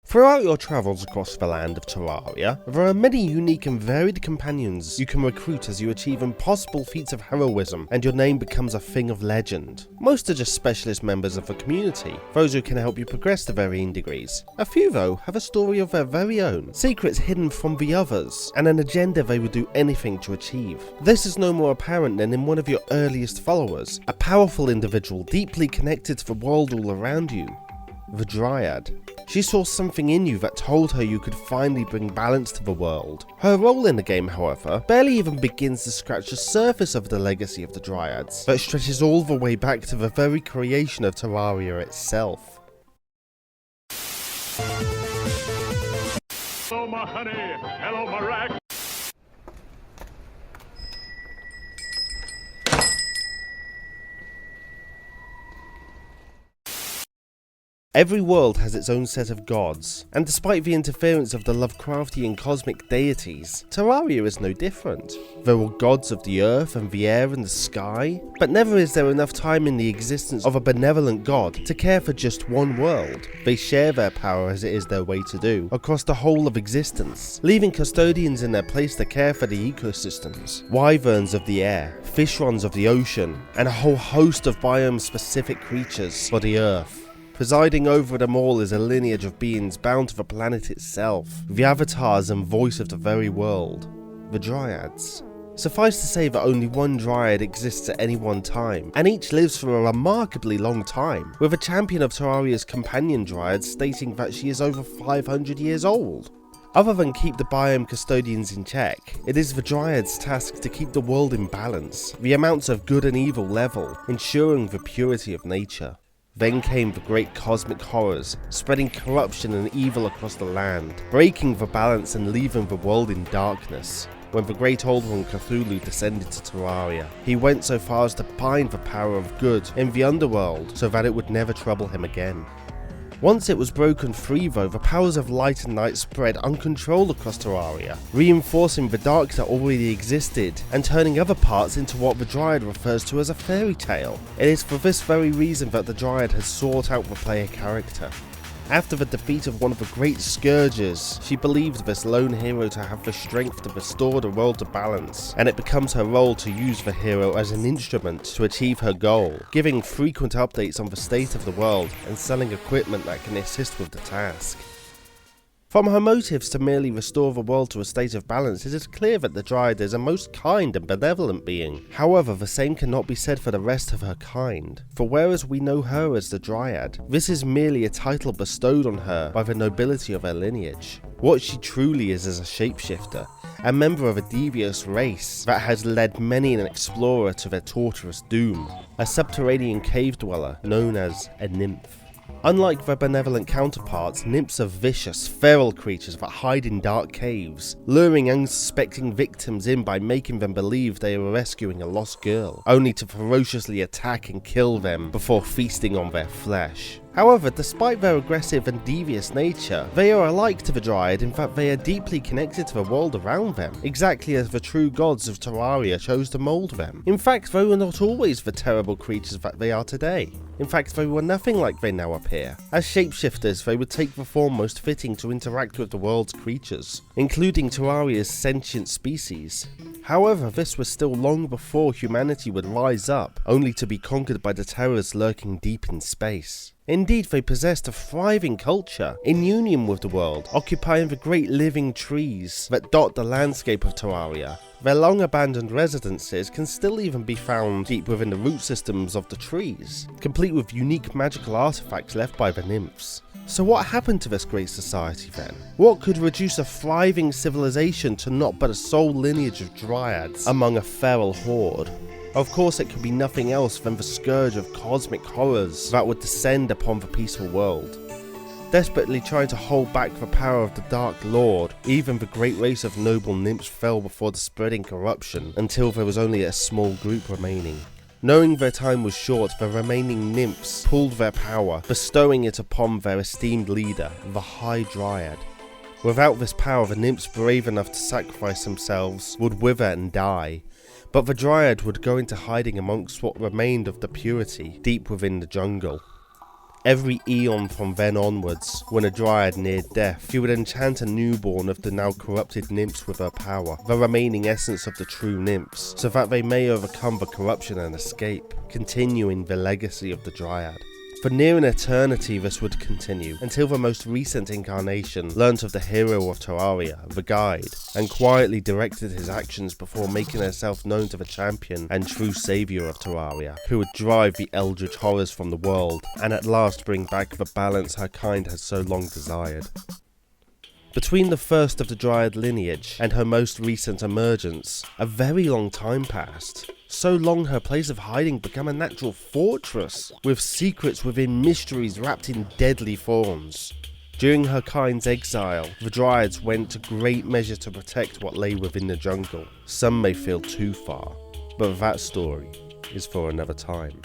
Throughout your travels across the land of Terraria, there are many unique and varied companions you can recruit as you achieve impossible feats of heroism and your name becomes a thing of legend. Most are just specialist members of the community, those who can help you progress to varying degrees. A few though have a story of their very own, secrets hidden from the others, and an agenda they would do anything to achieve. This is no more apparent than in one of your earliest followers, a powerful individual deeply connected to the world all around you, the Dryad. She saw something in you that told her you could finally bring balance to the world. Her role in the game, however, barely even begins to scratch the surface of the legacy of the Dryads, that stretches all the way back to the very creation of Terraria itself. Hello, my honey. Hello, my rack. Every world has its own set of gods, and despite the interference of the Lovecraftian cosmic deities, Terraria is no different. There are gods of the earth and the air and the sky, but never is there enough time in the existence of a benevolent god to care for just one world. They share their power, as it is their way to do, across the whole of existence, leaving custodians in their place to care for the ecosystems, wyverns of the air, fishrons of the ocean, and a whole host of biome-specific creatures for the earth. Presiding over them all is a lineage of beings bound to the planet itself, the avatars and voice of the very world, the Dryads. Suffice to say that only one Dryad exists at any one time, and each lives for a remarkably long time, with a champion of Terraria's companion Dryads stating that she is over 500 years old. Other than keep the biome custodians in check, it is the Dryad's task to keep the world in balance, the amounts of good and evil level, ensuring the purity of nature. Then came the great cosmic horrors, spreading corruption and evil across the land, breaking the balance and leaving the world in darkness. When the great old one Cthulhu descended to Terraria, he went so far as to bind the power of good in the underworld so that it would never trouble him again. Once it was broken free though, the powers of light and night spread uncontrolled across Terraria, reinforcing the dark that already existed, and turning other parts into what the Dryad refers to as a fairy tale. It is for this very reason that the Dryad has sought out the player character. After the defeat of one of the great scourges, she believed this lone hero to have the strength to restore the world to balance, and it becomes her role to use the hero as an instrument to achieve her goal, giving frequent updates on the state of the world and selling equipment that can assist with the task. From her motives to merely restore the world to a state of balance, it is clear that the Dryad is a most kind and benevolent being. However, the same cannot be said for the rest of her kind, for whereas we know her as the Dryad, this is merely a title bestowed on her by the nobility of her lineage. What she truly is a shapeshifter, a member of a devious race that has led many an explorer to their torturous doom, a subterranean cave dweller known as a nymph. Unlike their benevolent counterparts, nymphs are vicious, feral creatures that hide in dark caves, luring unsuspecting victims in by making them believe they are rescuing a lost girl, only to ferociously attack and kill them before feasting on their flesh. However, despite their aggressive and devious nature, they are alike to the Dryad in that they are deeply connected to the world around them, exactly as the true gods of Terraria chose to mould them. In fact, they were not always the terrible creatures that they are today. In fact, they were nothing like they now appear. As shapeshifters, they would take the form most fitting to interact with the world's creatures, including Terraria's sentient species. However, this was still long before humanity would rise up, only to be conquered by the terrors lurking deep in space. Indeed, they possessed a thriving culture, in union with the world, occupying the great living trees that dot the landscape of Terraria. Their long-abandoned residences can still even be found deep within the root systems of the trees, complete with unique magical artifacts left by the nymphs. So what happened to this great society then? What could reduce a thriving civilization to naught but a sole lineage of Dryads among a feral horde? Of course, it could be nothing else than the scourge of cosmic horrors that would descend upon the peaceful world. Desperately trying to hold back the power of the Dark Lord, even the great race of noble nymphs fell before the spreading corruption until there was only a small group remaining. Knowing their time was short, the remaining nymphs pooled their power, bestowing it upon their esteemed leader, the High Dryad. Without this power, the nymphs brave enough to sacrifice themselves would wither and die, but the Dryad would go into hiding amongst what remained of the purity deep within the jungle. Every eon from then onwards, when a Dryad neared death, she would enchant a newborn of the now corrupted nymphs with her power, the remaining essence of the true nymphs, so that they may overcome the corruption and escape, continuing the legacy of the Dryad. For near an eternity this would continue, until the most recent incarnation learnt of the hero of Terraria, the Guide, and quietly directed his actions before making herself known to the champion and true saviour of Terraria, who would drive the eldritch horrors from the world, and at last bring back the balance her kind had so long desired. Between the first of the Dryad lineage and her most recent emergence, a very long time passed. So long her place of hiding became a natural fortress, with secrets within mysteries wrapped in deadly forms. During her kind's exile, the Dryads went to great measure to protect what lay within the jungle. Some may feel too far, but that story is for another time.